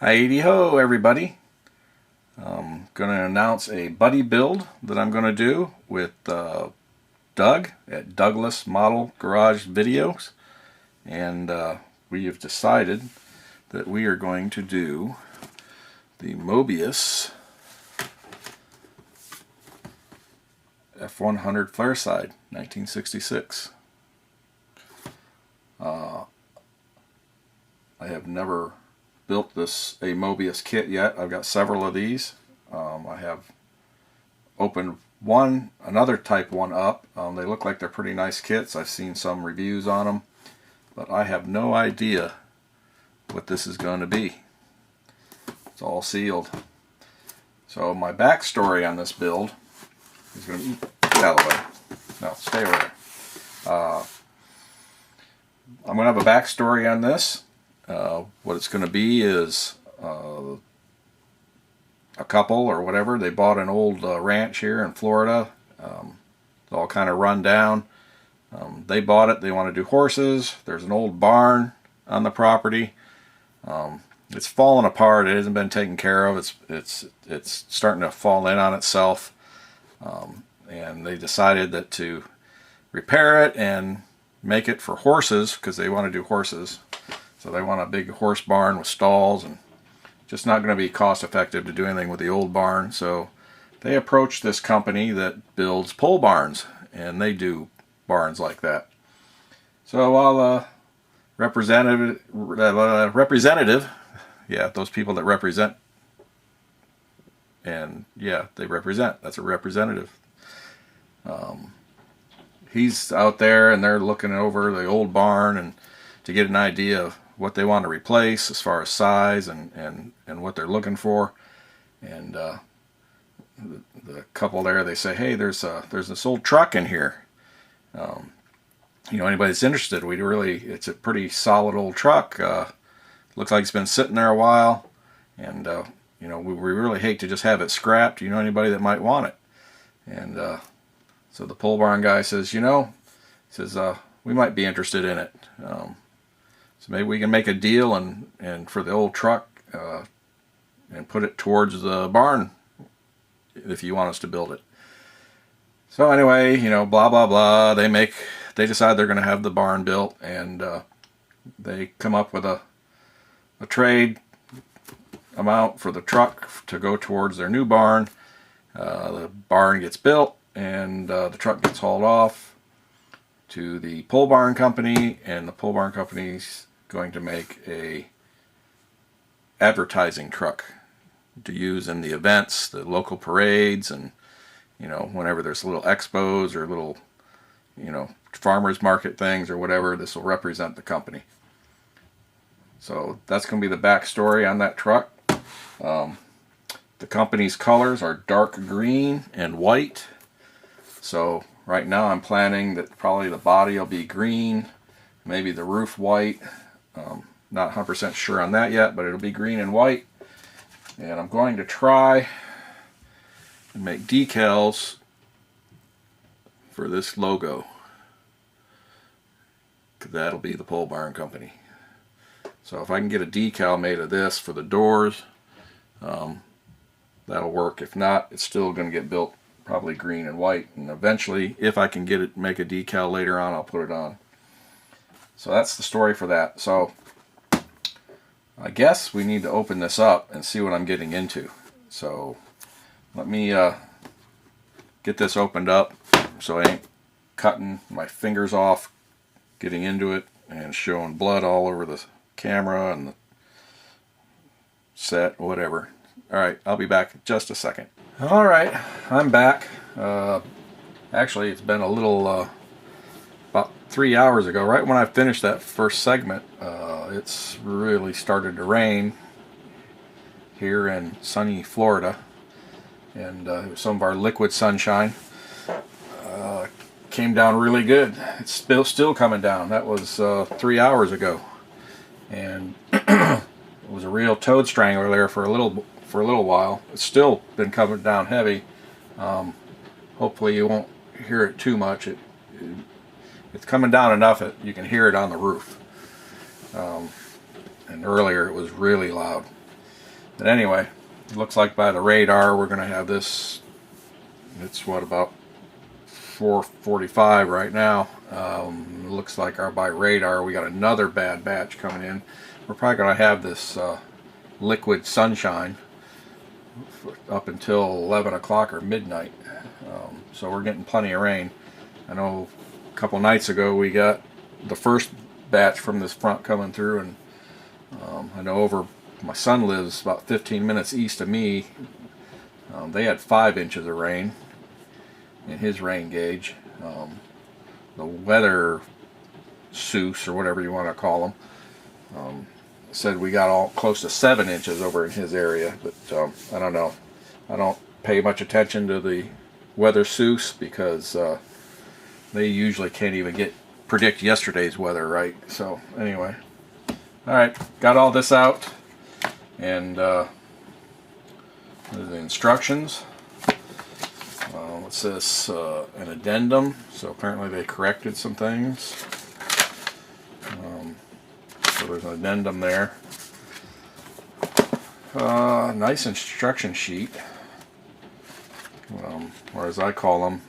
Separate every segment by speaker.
Speaker 1: Hi-de-ho, everybody. I'm going to announce a buddy build that I'm going to do with Doug at Douglas Model Garage Videos. And we have decided that we are going to do the Moebius F-100 Flareside, 1966. I have never built a Moebius kit yet. I've got several of these. I have opened another type one up. They look like they're pretty nice kits. I've seen some reviews on them, but I have no idea what this is going to be. It's all sealed. So my backstory on this build is going to be, get out of the way. No, stay over there. I'm going to have a backstory on this. What it's going to be is a couple or whatever. They bought an old ranch here in Florida. It's all kind of run down. They bought it. They want to do horses. There's an old barn on the property. It's fallen apart. It hasn't been taken care of. It's starting to fall in on itself. And they decided that to repair it and make it for horses, because they want to do horses. So they want a big horse barn with stalls, and just not going to be cost effective to do anything with the old barn. So they approached this company that builds pole barns, and they do barns like that. So while representative, yeah, those people that represent, and yeah, they represent, that's a representative. He's out there and they're looking over the old barn and to get an idea of what they want to replace as far as size and what they're looking for. And the couple there, they say, hey, there's this old truck in here. You know, anybody that's interested, it's a pretty solid old truck. Looks like it's been sitting there a while, and you know, we really hate to just have it scrapped. Do you know anybody that might want it? And so the pole barn guy says, we might be interested in it. So maybe we can make a deal and for the old truck and put it towards the barn if you want us to build it. So anyway, you know, blah blah blah. They decide they're going to have the barn built, and they come up with a trade amount for the truck to go towards their new barn. The barn gets built, and the truck gets hauled off to the pole barn company, and the pole barn company's going to make a advertising truck to use in the events, the local parades, and you know, whenever there's little expos or little, you know, farmers market things or whatever, this will represent the company. So that's going to be the backstory on that truck. The company's colors are dark green and white. So right now I'm planning that probably the body will be green, maybe the roof white. Not 100% sure on that yet, but it'll be green and white. And I'm going to try and make decals for this logo, because that'll be the pole barn company. So if I can get a decal made of this for the doors, that'll work. If not, it's still going to get built probably green and white, and eventually, if I can make a decal later on, I'll put it on. So that's the story for that. So I guess we need to open this up and see what I'm getting into. So let me get this opened up so I ain't cutting my fingers off getting into it and showing blood all over the camera and the set, whatever. Alright, I'll be back in just a second. Alright, I'm back. Actually, it's been a little, about 3 hours ago, right when I finished that first segment, it's really started to rain here in sunny Florida, and some of our liquid sunshine came down really good. It's still coming down. That was 3 hours ago, and it was a real toad strangler there for a little while. It's still been coming down heavy. Hopefully you won't hear it too much. It's coming down enough that you can hear it on the roof. And earlier it was really loud. But anyway, it looks like by the radar we're going to have this. It's what, about 4:45 right now. Looks like by radar we got another bad batch coming in. We're probably going to have this liquid sunshine up until 11 o'clock or midnight. So we're getting plenty of rain. I know a couple nights ago we got the first batch from this front coming through, and I know my son lives about 15 minutes east of me. They had 5 inches of rain in his rain gauge. The weather souse, or whatever you want to call them, said we got all close to 7 inches over in his area, but I don't know. I don't pay much attention to the weather souse because they usually can't even predict yesterday's weather right. So anyway, all right, got all this out, and there's the instructions. What's this? An addendum. So apparently they corrected some things. So there's an addendum there. Nice instruction sheet, or as I call them,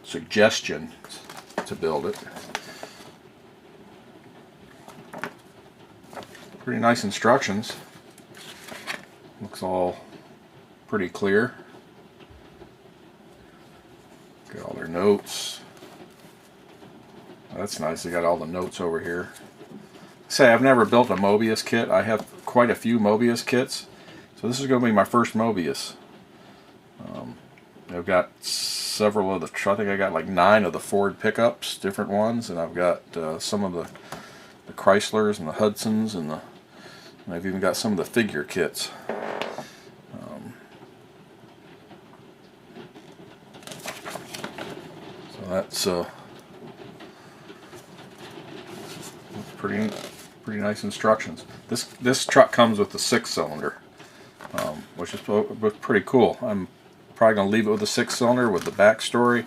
Speaker 1: suggestions to build it. Pretty nice instructions. Looks all pretty clear. Got all their notes. That's nice. They got all the notes over here. Say, I've never built a Moebius kit. I have quite a few Moebius kits, so this is going to be my first Moebius. I've got several of I think I got like 9 of the Ford pickups, different ones, and I've got some of the Chryslers and the Hudsons, and I've even got some of the figure kits. So that's pretty nice instructions. This truck comes with the 6-cylinder, which is pretty cool. I'm probably going to leave it with the 6-cylinder with the backstory.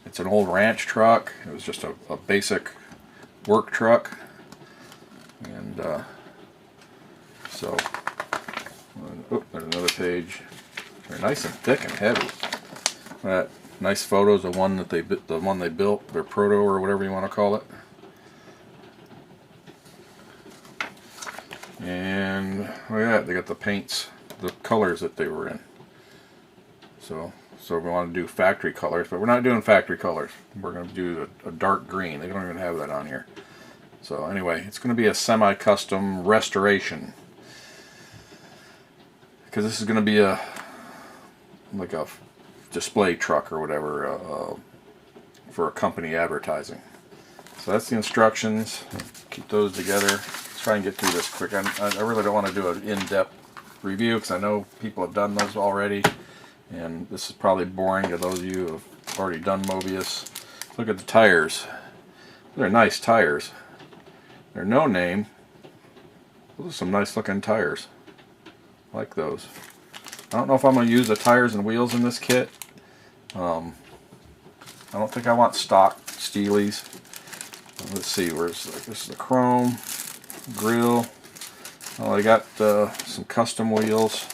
Speaker 1: It's an old ranch truck. It was just a basic work truck, and so there's another page. They're nice and thick and heavy. Nice photos of the one they built, their proto or whatever you want to call it. And look at that, they got the paints, the colors that they were in. So we want to do factory colors, but we're not doing factory colors. We're going to do a dark green. They don't even have that on here. So anyway, it's going to be a semi-custom restoration, because this is going to be like a display truck or whatever for a company advertising. So that's the instructions. Keep those together. Let's try and get through this quick. I really don't want to do an in-depth review because I know people have done those already, and this is probably boring to those of you who have already done Moebius. Look at the tires. They're nice tires. They're no name. Those are some nice looking tires. I like those. I don't know if I'm going to use the tires and wheels in this kit. I don't think I want stock Steelies. Let's see, this is the chrome grill. Oh, I got some custom wheels.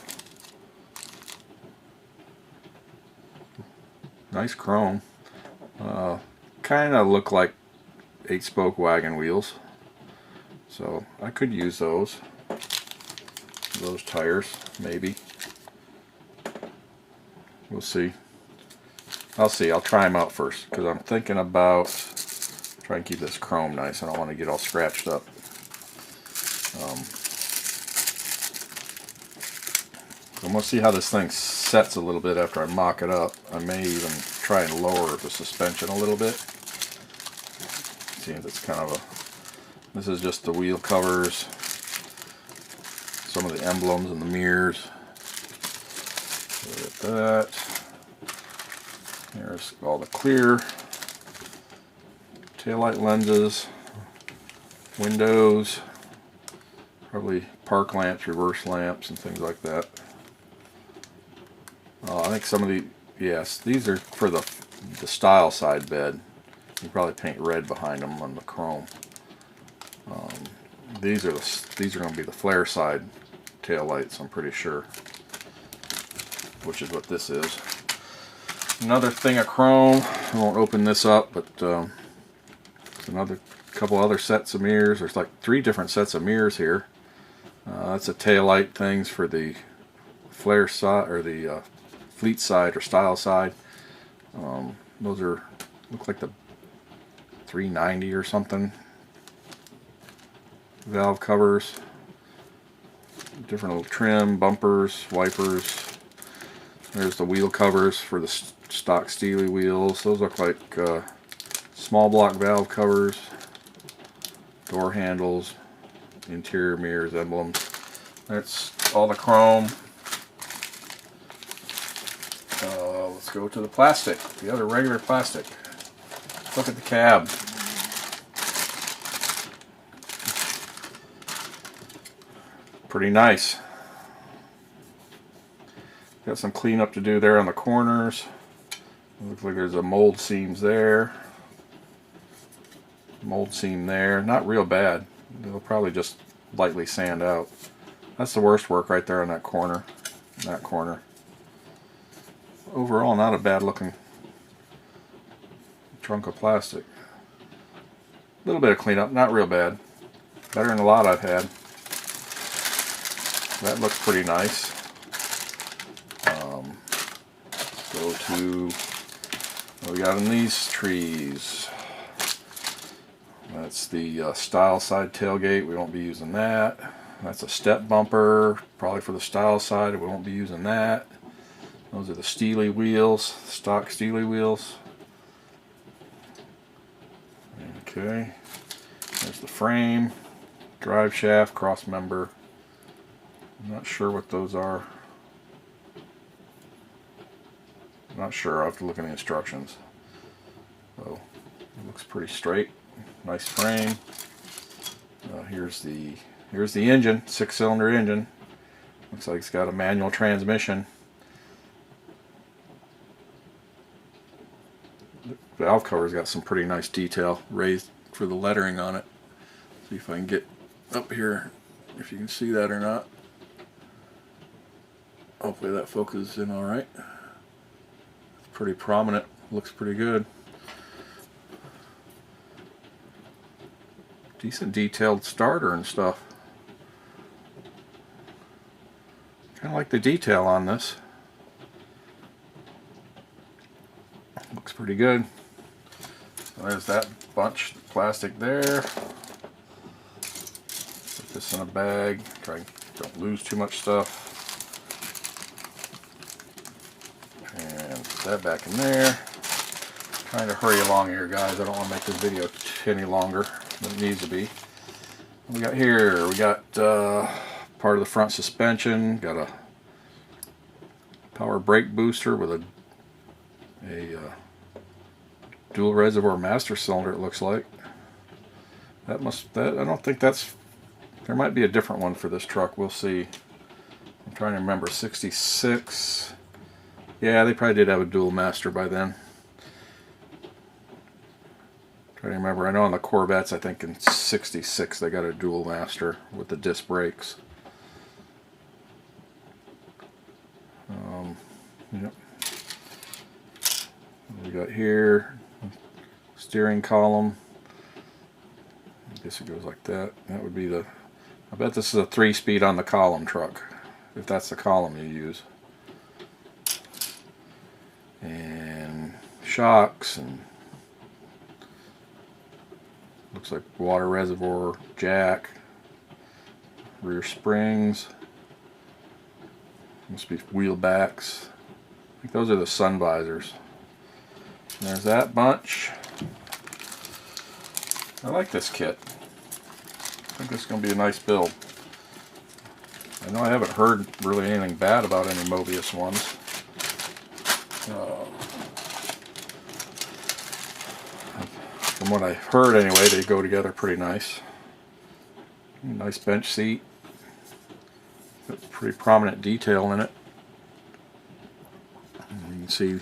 Speaker 1: Nice chrome. Kind of look like 8-spoke wagon wheels. So I could use those tires, maybe. We'll see. I'll see. I'll try them out first, because I'm thinking about trying to keep this chrome nice. I don't want to get all scratched up. So I'm going to see how this thing sets a little bit after I mock it up. I may even try and lower the suspension a little bit. See if it's kind of a... This is just the wheel covers, some of the emblems and the mirrors. Look at that. There's all the clear. Taillight lenses, windows, probably park lamps, reverse lamps, and things like that. I think some of the, yes, these are for the style side bed. You probably paint red behind them on the chrome. these are going to be the Flareside tail lights, I'm pretty sure, which is what this is. Another thing of chrome. I won't open this up, but there's another couple other sets of mirrors. There's like 3 different sets of mirrors here. That's a tail light things for the flare side, or the fleet side or style side. Those are, look like the 390 or something. Valve covers, different little trim, bumpers, wipers. There's the wheel covers for the stock Steely wheels. Those look like small block valve covers, door handles, interior mirrors, emblems. That's all the chrome. Let's go to the plastic, the other regular plastic. Look at the cab. Pretty nice. Got some cleanup to do there on the corners. Looks like there's a mold seams there. Mold seam there. Not real bad. They'll probably just lightly sand out. That's the worst work right there on that corner. That corner. Overall, not a bad looking trunk of plastic. A little bit of cleanup, not real bad. Better than a lot I've had. That looks pretty nice. Go to what we got in these trees. That's the style side tailgate. We won't be using that. That's a step bumper, probably for the style side. We won't be using that. Those are the Steely wheels, stock Steely wheels. Okay. There's the frame, drive shaft, cross member. I'm not sure what those are. I'm not sure. I'll have to look in the instructions. So it looks pretty straight. Nice frame. Here's the engine, 6-cylinder engine. Looks like it's got a manual transmission. The valve cover's got some pretty nice detail raised for the lettering on it. See if I can get up here, if you can see that or not. Hopefully that focuses in all right. It's pretty prominent. Looks pretty good. Decent detailed starter and stuff. Kind of like the detail on this. Looks pretty good. So there's that bunch of plastic there. Put this in a bag. Don't lose too much stuff. And put that back in there. Trying to hurry along here, guys. I don't want to make this video any longer than it needs to be. What we got here? We got part of the front suspension. Got a power brake booster with a dual reservoir master cylinder. It looks like I don't think that's. There might be a different one for this truck. We'll see. I'm trying to remember. 66. Yeah, they probably did have a dual master by then. Trying to remember. I know on the Corvettes, I think in 66 they got a dual master with the disc brakes. Yep. What we got here, steering column. I guess it goes like that. That would be the. I bet this is a 3-speed on the column truck, if that's the column you use. And shocks, and looks like water reservoir, jack, rear springs. Must be wheel backs. I think those are the sun visors. And there's that bunch. I like this kit. I think this is going to be a nice build. I know I haven't heard really anything bad about any Moebius ones. From what I've heard anyway, they go together pretty nice. Nice bench seat. Got pretty prominent detail in it. You can see,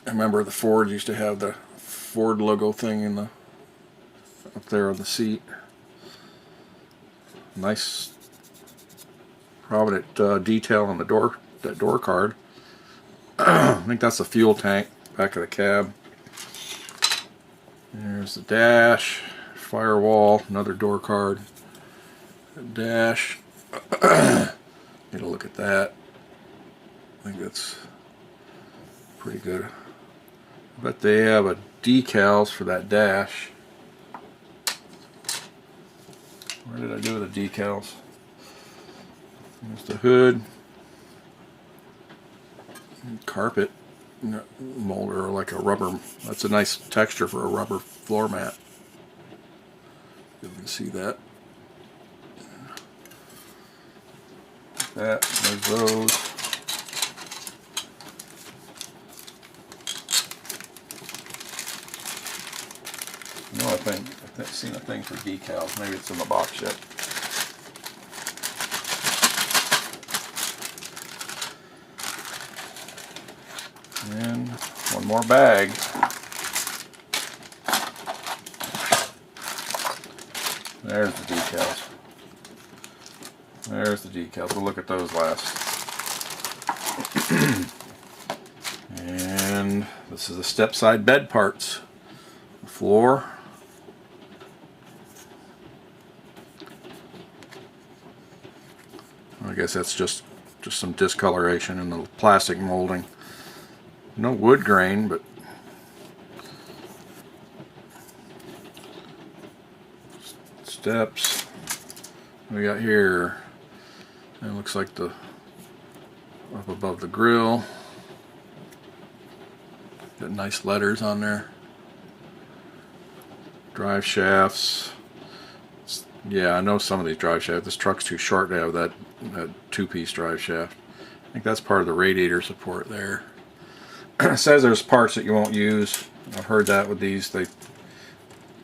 Speaker 1: I remember the Ford used to have the Ford logo thing in the up there on the seat. Nice prominent detail on the door, that door card. I think that's the fuel tank, back of the cab. There's the dash, firewall, another door card, dash. Get a look at that. I think that's pretty good. I bet they have a decals for that dash. Where did I do with the decals? There's the hood. Carpet molder, or like a rubber. That's a nice texture for a rubber floor mat. You can see that. There's those. No, I've seen a thing for decals. Maybe it's in the box yet. And one more bag. There's the decals. There's the decals. We'll look at those last. And this is the step side bed parts. The floor. I guess that's just some discoloration in the plastic molding. No wood grain, but steps. What we got here? It looks like the up above the grill. Got nice letters on there. Drive shafts. Yeah, I know some of these drive shafts. This truck's too short to have that two-piece drive shaft. I think that's part of the radiator support there. It says there's parts that you won't use. I've heard that with these. They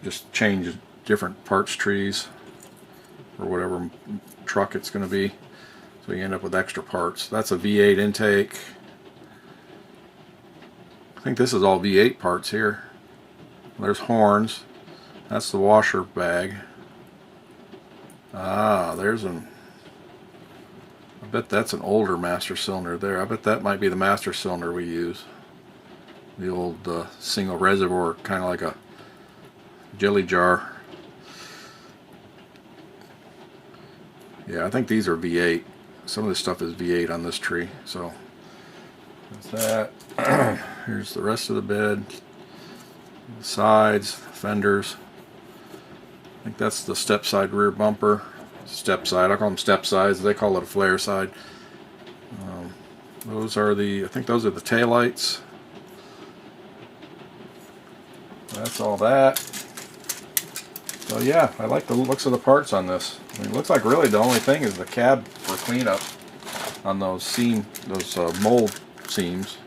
Speaker 1: just change different parts trees or whatever truck it's going to be. So you end up with extra parts. That's a V8 intake. I think this is all V8 parts here. There's horns. That's the washer bag. Ah, there's an... I bet that's an older master cylinder there. I bet that might be the master cylinder we use. The old single reservoir, kind of like a jelly jar. Yeah, I think these are V8. Some of this stuff is V8 on this tree. So that's that. Here's the rest of the bed. The sides, fenders. I think that's the step side rear bumper. Step side. I call them step sides. They call it a Flareside. Those are the. I think those are the taillights. That's all that. So yeah, I like the looks of the parts on this. I mean, it looks like really the only thing is the cab for cleanup on those mold seams.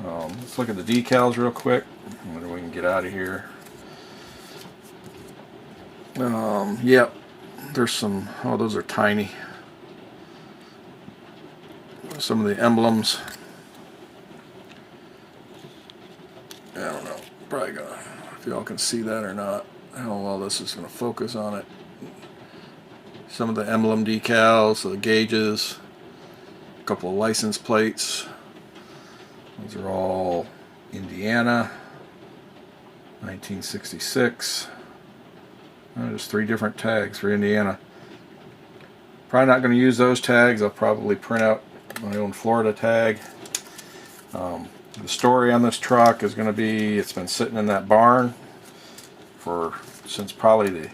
Speaker 1: Let's look at the decals real quick. Whether we can get out of here. Yep, there's some. Oh, those are tiny. Some of the emblems. I don't know. Probably gonna, if y'all can see that or not, how well this is gonna focus on it. Some of the emblem decals, the gauges, a couple of license plates. Those are all Indiana, 1966. There's 3 different tags for Indiana. Probably not going to use those tags. I'll probably print out my own Florida tag. The story on this truck is going to be, it's been sitting in that barn since probably the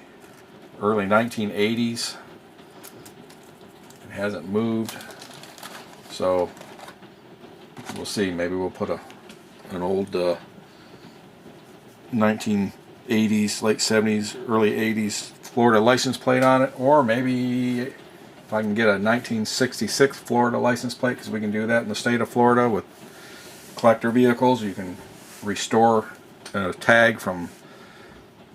Speaker 1: early 1980s. It hasn't moved. So we'll see. Maybe we'll put an old 1980s, late 70s, early 80s Florida license plate on it, or maybe if I can get a 1966 Florida license plate, because we can do that in the state of Florida with collector vehicles. You can restore a tag from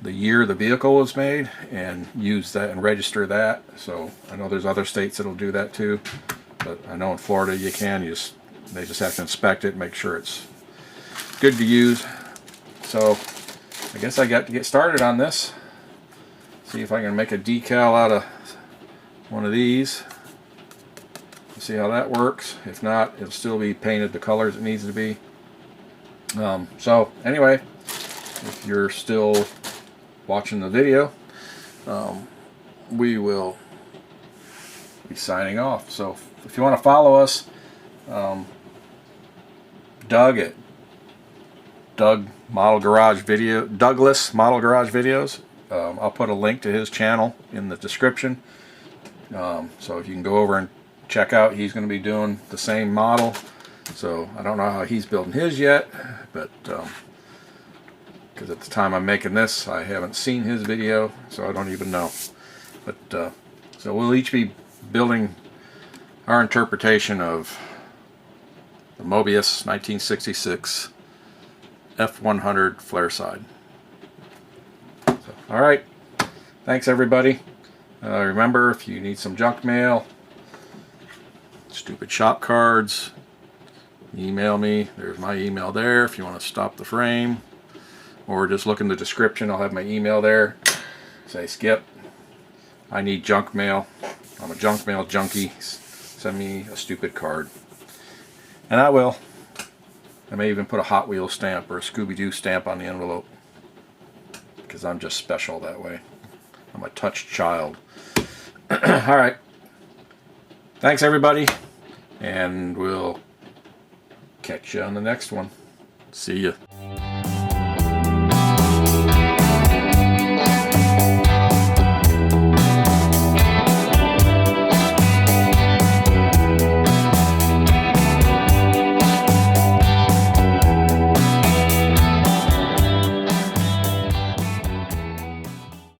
Speaker 1: the year the vehicle was made and use that and register that. So I know there's other states that'll do that too, but I know in Florida you can. They just have to inspect it and make sure it's good to use. So I guess I got to get started on this. see if I can make a decal out of one of these. See how that works. If not, it'll still be painted the colors it needs to be. So anyway, if you're still watching the video, we will be signing off. So if you want to follow us, Doug at Douglas Model Garage Videos. I'll put a link to his channel in the description. So if you can go over and check out, he's going to be doing the same model. So I don't know how he's building his yet, but because at the time I'm making this, I haven't seen his video, so I don't even know. But so we'll each be building our interpretation of the Moebius 1966 F-100 Flareside. So, all right, thanks everybody. Remember, if you need some junk mail, stupid shop cards, email me. There's my email there if you want to stop the frame, or just look in the description. I'll have my email there. Say, Skip, I need junk mail. I'm a junk mail junkie. Send me a stupid card. And I will. I may even put a Hot Wheels stamp or a Scooby-Doo stamp on the envelope, because I'm just special that way. I'm a touched child. Alright. Thanks everybody, and we'll catch you on the next one. See ya.